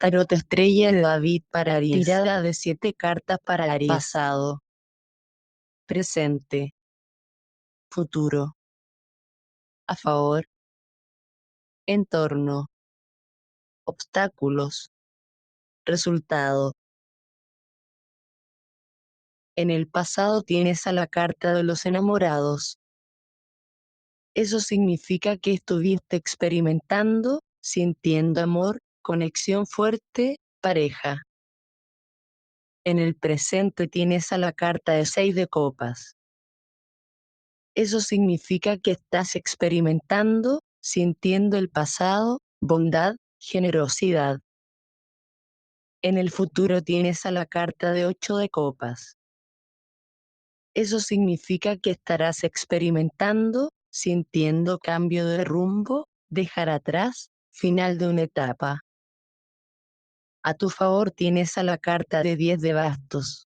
Tarot estrella en David para Aries. Tirada de 7 cartas para Aries. Pasado, presente, futuro, a favor, entorno, obstáculos, resultado. En el pasado tienes a la carta de los enamorados. Eso significa que estuviste experimentando, sintiendo amor, conexión fuerte, pareja. En el presente tienes a la carta de 6 de copas. Eso significa que estás experimentando, sintiendo el pasado, bondad, generosidad. En el futuro tienes a la carta de 8 de copas. Eso significa que estarás experimentando, sintiendo cambio de rumbo, dejar atrás, final de una etapa. A tu favor tienes a la carta de 10 de bastos.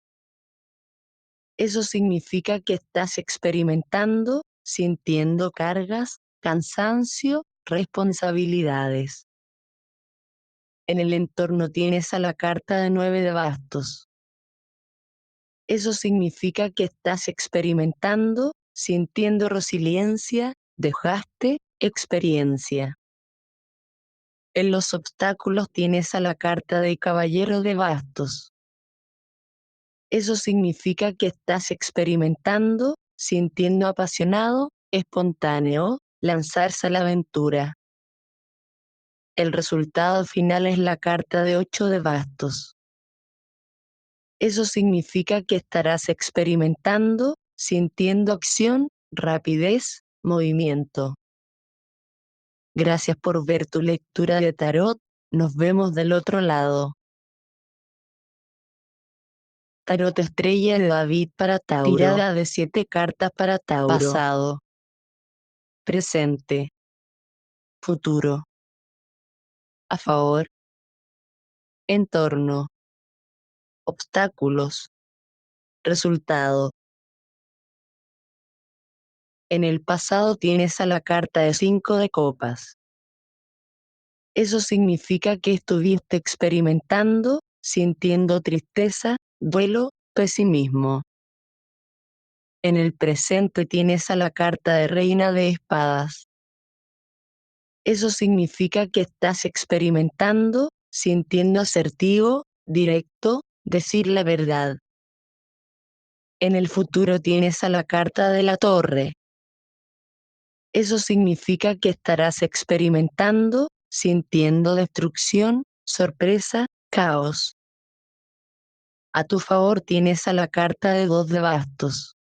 Eso significa que estás experimentando, sintiendo cargas, cansancio, responsabilidades. En el entorno tienes a la carta de 9 de bastos. Eso significa que estás experimentando, sintiendo resiliencia, dejaste, experiencia. En los obstáculos tienes a la carta de caballero de bastos. Eso significa que estás experimentando, sintiendo apasionado, espontáneo, lanzarse a la aventura. El resultado final es la carta de 8 de bastos. Eso significa que estarás experimentando, sintiendo acción, rapidez, movimiento. Gracias por ver tu lectura de tarot, nos vemos del otro lado. Tarot estrella de David para Tauro. Tirada de 7 cartas para Tauro. Pasado, presente, futuro, a favor, entorno, obstáculos, resultado. En el pasado tienes a la carta de 5 de copas. Eso significa que estuviste experimentando, sintiendo tristeza, duelo, pesimismo. En el presente tienes a la carta de reina de espadas. Eso significa que estás experimentando, sintiendo asertivo, directo, decir la verdad. En el futuro tienes a la carta de la torre. Eso significa que estarás experimentando, sintiendo destrucción, sorpresa, caos. A tu favor tienes a la carta de 2 de bastos.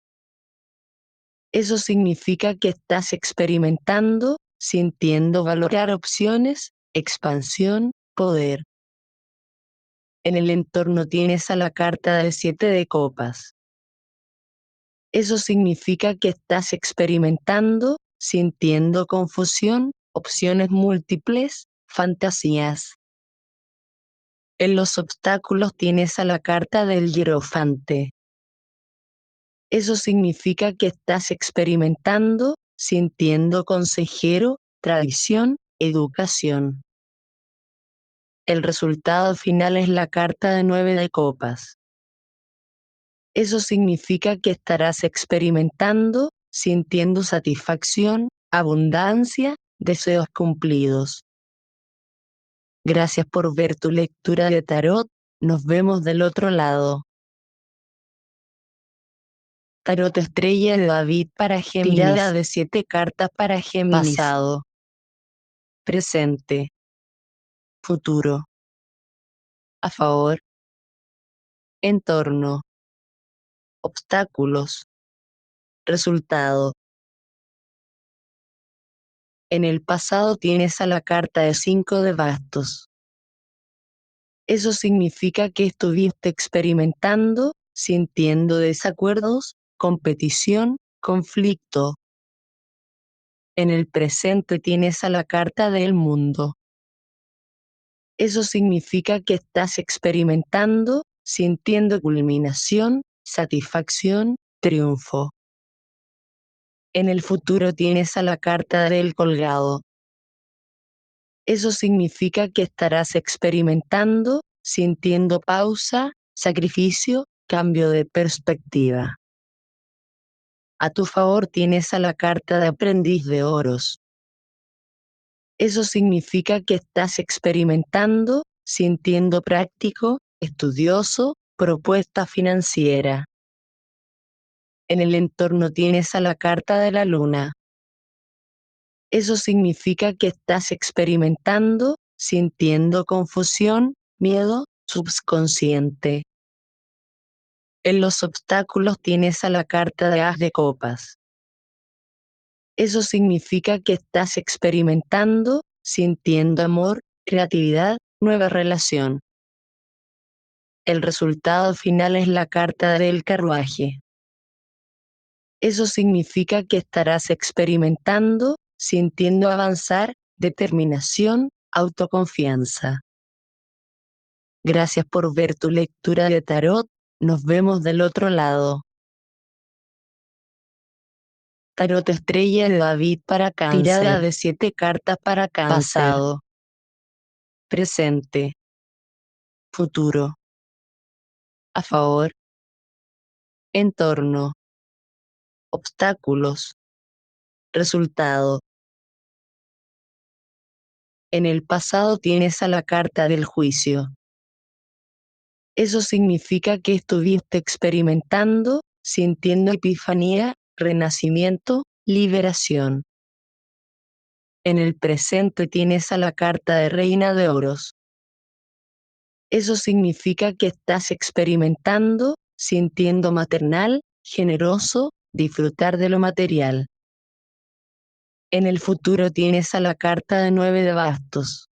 Eso significa que estás experimentando, sintiendo valorar opciones, expansión, poder. En el entorno tienes a la carta de 7 de copas. Eso significa que estás experimentando, sintiendo confusión, opciones múltiples, fantasías. En los obstáculos tienes a la carta del hierofante. Eso significa que estás experimentando, sintiendo consejero, tradición, educación. El resultado final es la carta de 9 de copas. Eso significa que estarás experimentando, sintiendo satisfacción, abundancia, deseos cumplidos. Gracias por ver tu lectura de tarot, nos vemos del otro lado. Tarot estrella de David para Géminis. Tirada de 7 cartas para Géminis. Pasado, presente, futuro, a favor, entorno, obstáculos, resultado. En el pasado tienes a la carta de 5 de bastos. Eso significa que estuviste experimentando, sintiendo desacuerdos, competición, conflicto. En el presente tienes a la carta del mundo. Eso significa que estás experimentando, sintiendo culminación, satisfacción, triunfo. En el futuro tienes a la carta del colgado. Eso significa que estarás experimentando, sintiendo pausa, sacrificio, cambio de perspectiva. A tu favor tienes a la carta de aprendiz de oros. Eso significa que estás experimentando, sintiendo práctico, estudioso, propuesta financiera. En el entorno tienes a la carta de la luna. Eso significa que estás experimentando, sintiendo confusión, miedo, subconsciente. En los obstáculos tienes a la carta de as de copas. Eso significa que estás experimentando, sintiendo amor, creatividad, nueva relación. El resultado final es la carta del carruaje. Eso significa que estarás experimentando, sintiendo avanzar, determinación, autoconfianza. Gracias por ver tu lectura de tarot. Nos vemos del otro lado. Tarot estrella de David para Cáncer. Tirada de 7 cartas para Cáncer. Pasado. Presente. Futuro. A favor. Entorno. Obstáculos. Resultado. En el pasado tienes a la carta del juicio. Eso significa que estuviste experimentando, sintiendo epifanía, renacimiento, liberación. En el presente tienes a la carta de Reina de Oros. Eso significa que estás experimentando, sintiendo maternal, generoso, disfrutar de lo material. En el futuro tienes a la carta de 9 de bastos.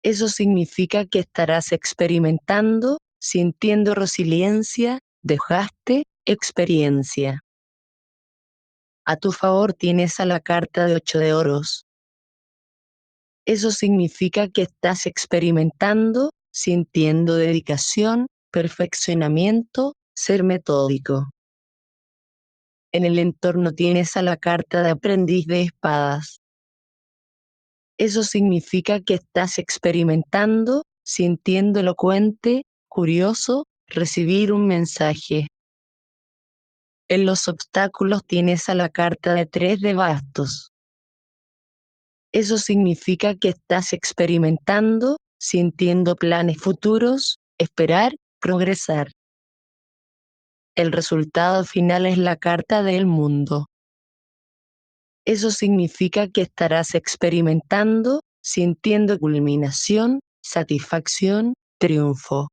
Eso significa que estarás experimentando, sintiendo resiliencia, desgaste, experiencia. A tu favor tienes a la carta de 8 de oros. Eso significa que estás experimentando, sintiendo dedicación, perfeccionamiento, ser metódico. En el entorno tienes a la carta de aprendiz de espadas. Eso significa que estás experimentando, sintiendo elocuente, curioso, recibir un mensaje. En los obstáculos tienes a la carta de 3 de bastos. Eso significa que estás experimentando, sintiendo planes futuros, esperar, progresar. El resultado final es la carta del mundo. Eso significa que estarás experimentando, sintiendo culminación, satisfacción, triunfo.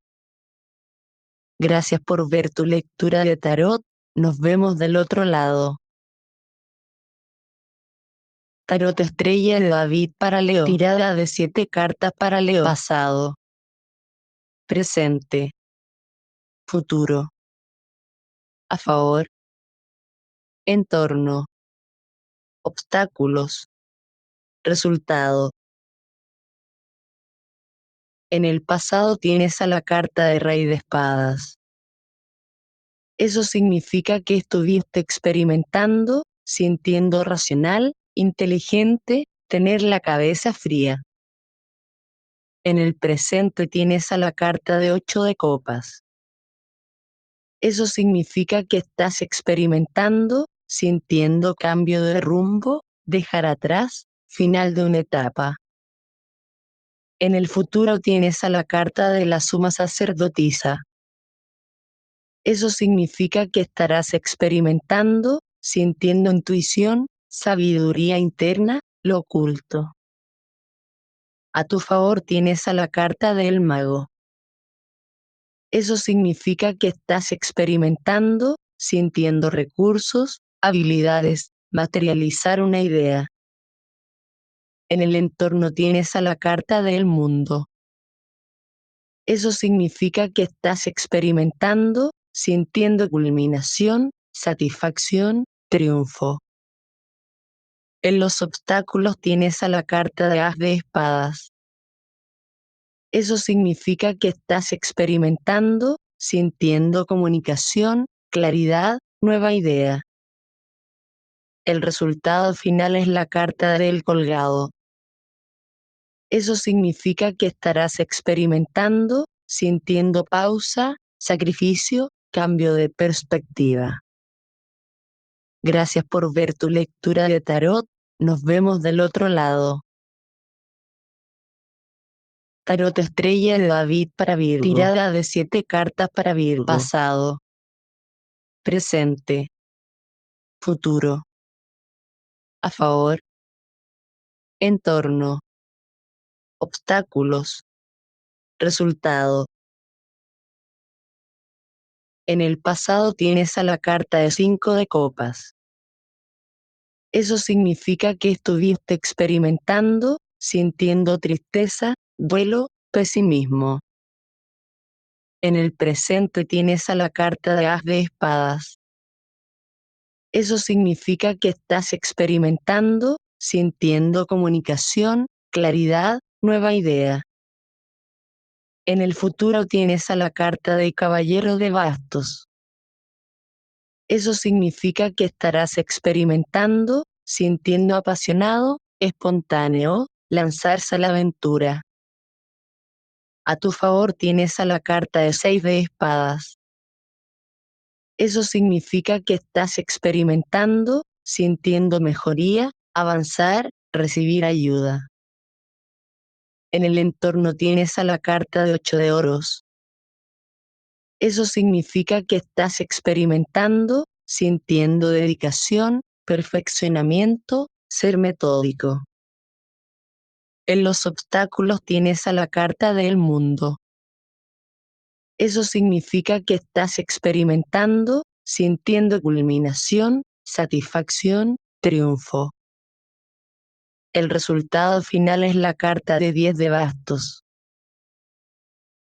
Gracias por ver tu lectura de tarot. Nos vemos del otro lado. Tarot estrella de David para Leo. Tirada de 7 cartas para Leo. Pasado. Presente. Futuro. A favor. Entorno. Obstáculos. Resultado. En el pasado tienes a la carta de Rey de Espadas. Eso significa que estuviste experimentando, sintiendo racional, inteligente, tener la cabeza fría. En el presente tienes a la carta de 8 de copas. Eso significa que estás experimentando, sintiendo cambio de rumbo, dejar atrás, final de una etapa. En el futuro tienes a la carta de la suma sacerdotisa. Eso significa que estarás experimentando, sintiendo intuición, sabiduría interna, lo oculto. A tu favor tienes a la carta del mago. Eso significa que estás experimentando, sintiendo recursos, habilidades, materializar una idea. En el entorno tienes a la carta del mundo. Eso significa que estás experimentando, sintiendo culminación, satisfacción, triunfo. En los obstáculos tienes a la carta de as de espadas. Eso significa que estás experimentando, sintiendo comunicación, claridad, nueva idea. El resultado final es la carta del colgado. Eso significa que estarás experimentando, sintiendo pausa, sacrificio, cambio de perspectiva. Gracias por ver tu lectura de tarot. Nos vemos del otro lado. Tarot Estrella de David para Virgo. Tirada de 7 cartas para Virgo. Pasado, presente, futuro. A favor, entorno, obstáculos, resultado. En el pasado tienes a la carta de 5 de copas. Eso significa que estuviste experimentando, sintiendo tristeza, duelo, pesimismo. En el presente tienes a la carta de As de espadas. Eso significa que estás experimentando, sintiendo comunicación, claridad, nueva idea. En el futuro tienes a la carta de Caballero de Bastos. Eso significa que estarás experimentando, sintiendo apasionado, espontáneo, lanzarse a la aventura. A tu favor tienes a la carta de 6 de espadas. Eso significa que estás experimentando, sintiendo mejoría, avanzar, recibir ayuda. En el entorno tienes a la carta de 8 de oros. Eso significa que estás experimentando, sintiendo dedicación, perfeccionamiento, ser metódico. En los obstáculos tienes a la carta del mundo. Eso significa que estás experimentando, sintiendo culminación, satisfacción, triunfo. El resultado final es la carta de 10 de bastos.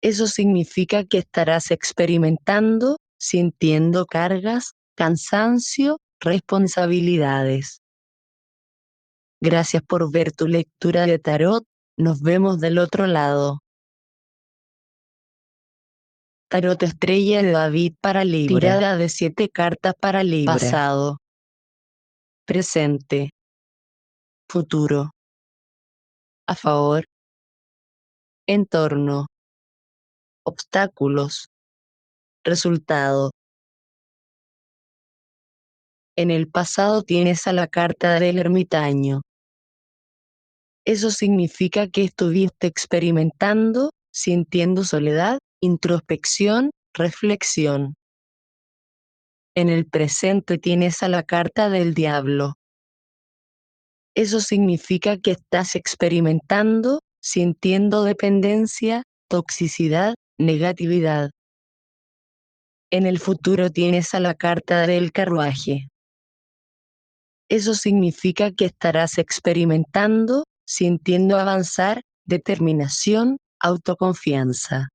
Eso significa que estarás experimentando, sintiendo cargas, cansancio, responsabilidades. Gracias por ver tu lectura de tarot. Nos vemos del otro lado. Tarot Estrella de David para Libra. Tirada de 7 cartas para Libra. Pasado, presente, futuro. A favor, entorno, obstáculos, resultado. En el pasado tienes a la carta del ermitaño. Eso significa que estuviste experimentando, sintiendo soledad, introspección, reflexión. En el presente tienes a la carta del diablo. Eso significa que estás experimentando, sintiendo dependencia, toxicidad, negatividad. En el futuro tienes a la carta del carruaje. Eso significa que estarás experimentando, sintiendo avanzar, determinación, autoconfianza.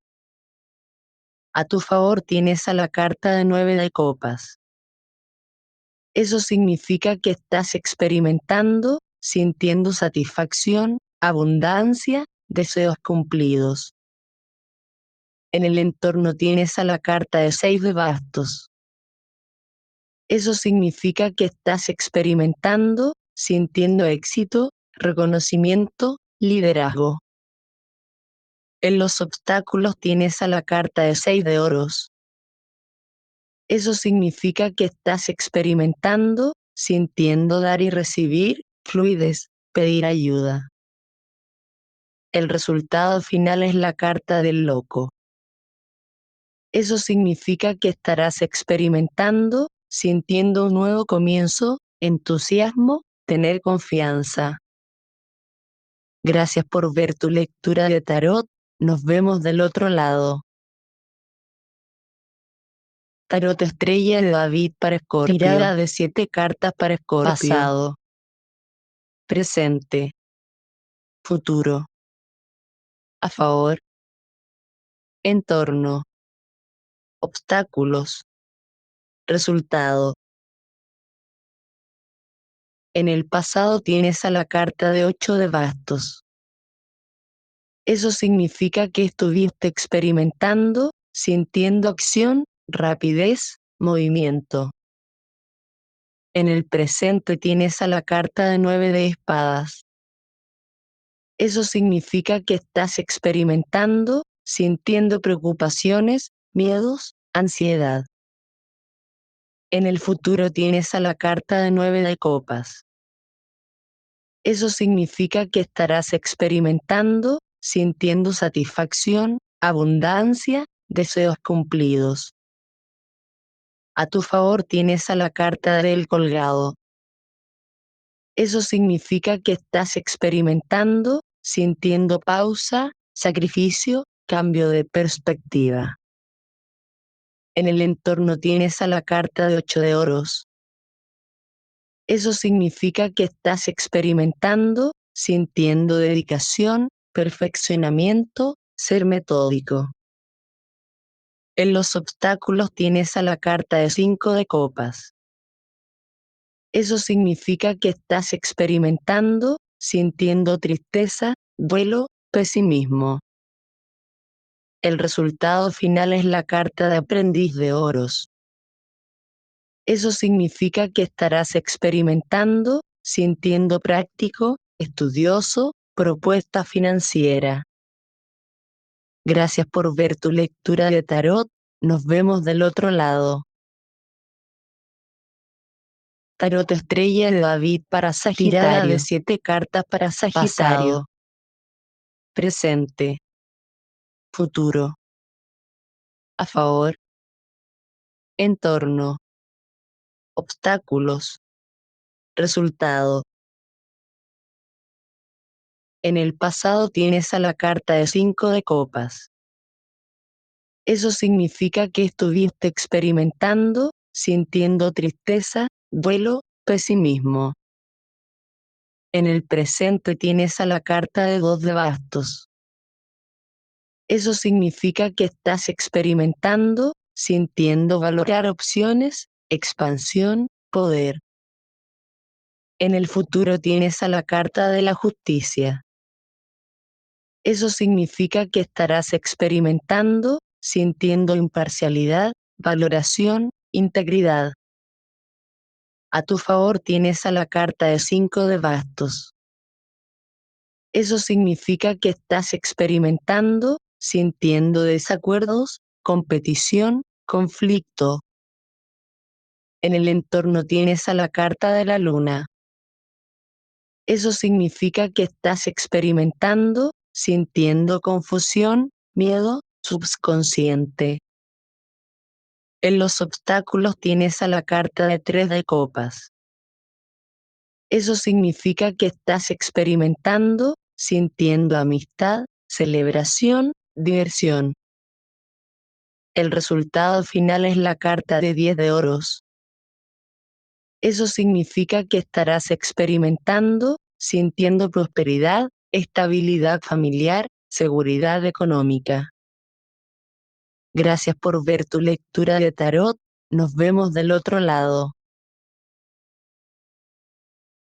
A tu favor tienes a la carta de 9 de copas. Eso significa que estás experimentando, sintiendo satisfacción, abundancia, deseos cumplidos. En el entorno tienes a la carta de 6 de bastos. Eso significa que estás experimentando, sintiendo éxito, reconocimiento, liderazgo. En los obstáculos tienes a la carta de 6 de oros. Eso significa que estás experimentando, sintiendo dar y recibir, fluidez, pedir ayuda. El resultado final es la carta del loco. Eso significa que estarás experimentando, sintiendo un nuevo comienzo, entusiasmo, tener confianza. Gracias por ver tu lectura de tarot. Nos vemos del otro lado. Tarot Estrella de David para Escorpio. Tirada de 7 cartas para Escorpio. Pasado, presente, futuro. A favor, entorno, obstáculos, resultado. En el pasado tienes a la carta de 8 de bastos. Eso significa que estuviste experimentando, sintiendo acción, rapidez, movimiento. En el presente tienes a la carta de 9 de espadas. Eso significa que estás experimentando, sintiendo preocupaciones, miedos, ansiedad. En el futuro tienes a la carta de 9 de copas. Eso significa que estarás experimentando, sintiendo satisfacción, abundancia, deseos cumplidos. A tu favor tienes a la carta del colgado. Eso significa que estás experimentando, sintiendo pausa, sacrificio, cambio de perspectiva. En el entorno tienes a la carta de 8 de oros. Eso significa que estás experimentando, sintiendo dedicación, perfeccionamiento, ser metódico. En los obstáculos tienes a la carta de 5 de copas. Eso significa que estás experimentando, sintiendo tristeza, duelo, pesimismo. El resultado final es la carta de aprendiz de oros. Eso significa que estarás experimentando, sintiendo práctico, estudioso, propuesta financiera. Gracias por ver tu lectura de tarot. Nos vemos del otro lado. Tarot Estrella de David para Sagitario. Tirada de 7 cartas para Sagitario. Pasado, presente, futuro. A favor, entorno, obstáculos, resultado. En el pasado tienes a la carta de 5 de copas. Eso significa que estuviste experimentando, sintiendo tristeza, duelo, pesimismo. En el presente tienes a la carta de 2 de bastos. Eso significa que estás experimentando, sintiendo valorar opciones, expansión, poder. En el futuro tienes a la carta de la justicia. Eso significa que estarás experimentando, sintiendo imparcialidad, valoración, integridad. A tu favor tienes a la carta de 5 de bastos. Eso significa que estás experimentando, sintiendo desacuerdos, competición, conflicto. En el entorno tienes a la carta de la luna. Eso significa que estás experimentando, sintiendo confusión, miedo, subconsciente. En los obstáculos tienes a la carta de 3 de copas. Eso significa que estás experimentando, sintiendo amistad, celebración, diversión. El resultado final es la carta de 10 de oros. Eso significa que estarás experimentando, sintiendo prosperidad, estabilidad familiar, seguridad económica. Gracias por ver tu lectura de tarot. Nos vemos del otro lado.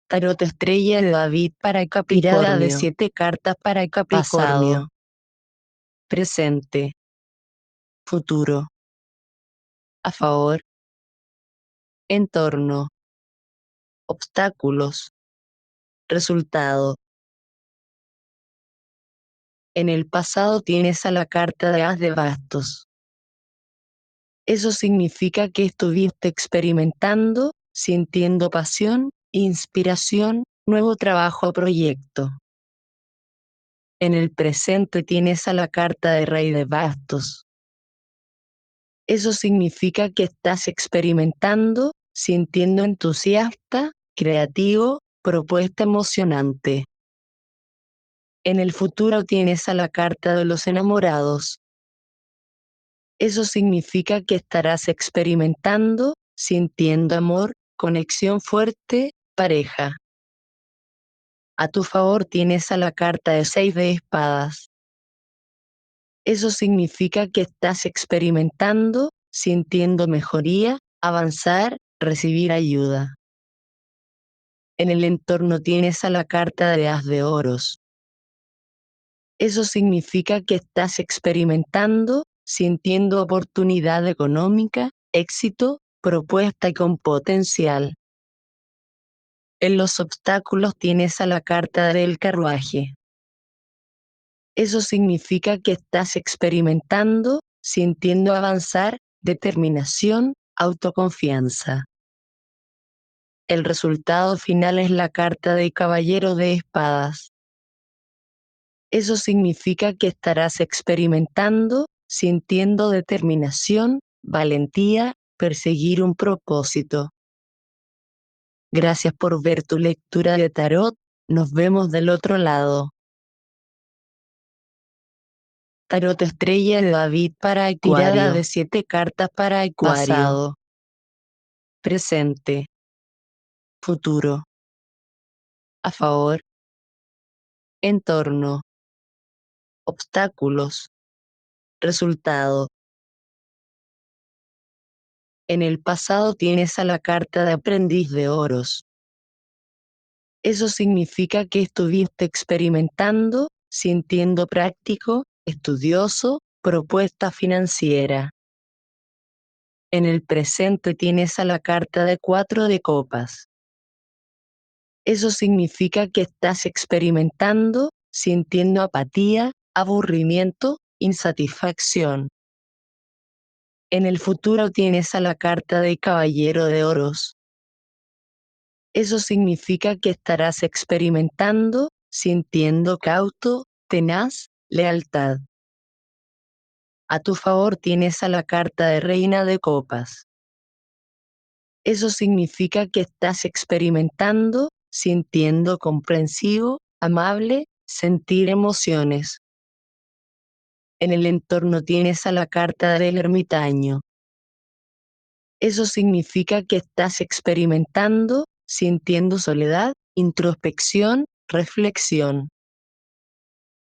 Tarot Estrella de David para Capricornio. Tirada de 7 cartas para Capricornio. Pasado, presente, futuro. A favor, entorno, obstáculos, resultado. En el pasado tienes a la carta de As de bastos. Eso significa que estuviste experimentando, sintiendo pasión, inspiración, nuevo trabajo o proyecto. En el presente tienes a la carta de Rey de bastos. Eso significa que estás experimentando, sintiendo entusiasta, creativo, propuesta emocionante. En el futuro tienes a la carta de los enamorados. Eso significa que estarás experimentando, sintiendo amor, conexión fuerte, pareja. A tu favor tienes a la carta de 6 de espadas. Eso significa que estás experimentando, sintiendo mejoría, avanzar, recibir ayuda. En el entorno tienes a la carta de As de oros. Eso significa que estás experimentando, sintiendo oportunidad económica, éxito, propuesta y con potencial. En los obstáculos tienes a la carta del carruaje. Eso significa que estás experimentando, sintiendo avanzar, determinación, autoconfianza. El resultado final es la carta de Caballero de Espadas. Eso significa que estarás experimentando, sintiendo determinación, valentía, perseguir un propósito. Gracias por ver tu lectura de tarot. Nos vemos del otro lado. Tarot Estrella de David para Acuario. Tirada de 7 cartas para Acuario. Pasado, presente, futuro. A favor, entorno, obstáculos, resultado. En el pasado tienes a la carta de Aprendiz de Oros. Eso significa que estuviste experimentando, sintiendo práctico, estudioso, propuesta financiera. En el presente tienes a la carta de 4 de copas. Eso significa que estás experimentando, sintiendo apatía, aburrimiento, insatisfacción. En el futuro tienes a la carta de Caballero de Oros. Eso significa que estarás experimentando, sintiendo cauto, tenaz, lealtad. A tu favor tienes a la carta de Reina de Copas. Eso significa que estás experimentando, sintiendo comprensivo, amable, sentir emociones. En el entorno tienes a la carta del ermitaño. Eso significa que estás experimentando, sintiendo soledad, introspección, reflexión.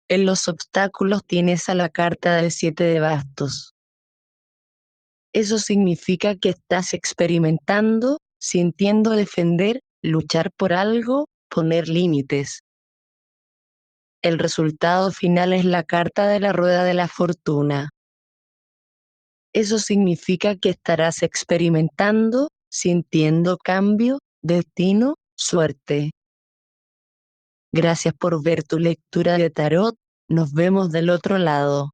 En los obstáculos tienes a la carta del 7 de bastos. Eso significa que estás experimentando, sintiendo defender, luchar por algo, poner límites. El resultado final es la carta de la rueda de la fortuna. Eso significa que estarás experimentando, sintiendo cambio, destino, suerte. Gracias por ver tu lectura de tarot. Nos vemos del otro lado.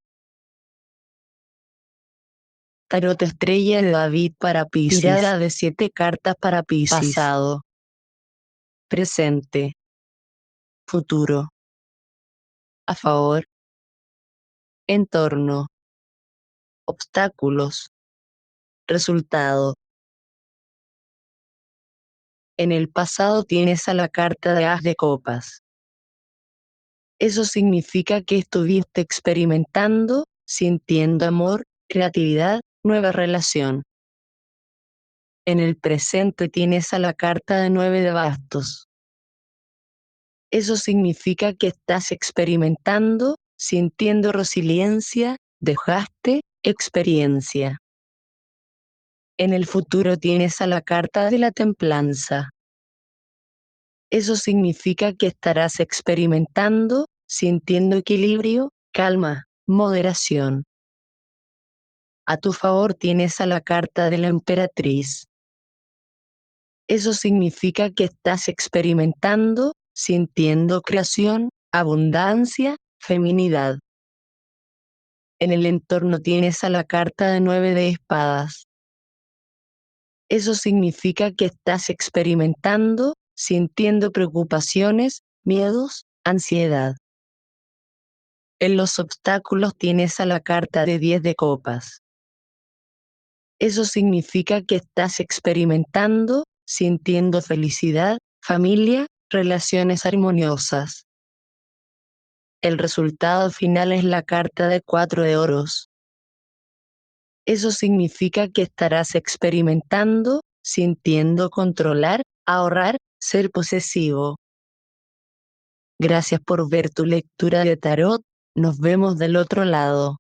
Tarot Estrella de David para Piscis. Tirada de 7 cartas para Piscis. Pasado, presente, futuro. A favor, entorno, obstáculos, resultado. En el pasado tienes a la carta de As de Copas. Eso significa que estuviste experimentando, sintiendo amor, creatividad, nueva relación. En el presente tienes a la carta de 9 de bastos. Eso significa que estás experimentando, sintiendo resiliencia, dejaste, experiencia. En el futuro tienes a la carta de la templanza. Eso significa que estarás experimentando, sintiendo equilibrio, calma, moderación. A tu favor tienes a la carta de la emperatriz. Eso significa que estás experimentando, sintiendo creación, abundancia, feminidad. En el entorno tienes a la carta de 9 de espadas. Eso significa que estás experimentando, sintiendo preocupaciones, miedos, ansiedad. En los obstáculos tienes a la carta de 10 de copas. Eso significa que estás experimentando, sintiendo felicidad, familia, relaciones armoniosas. El resultado final es la carta de 4 de oros. Eso significa que estarás experimentando, sintiendo controlar, ahorrar, ser posesivo. Gracias por ver tu lectura de tarot. Nos vemos del otro lado.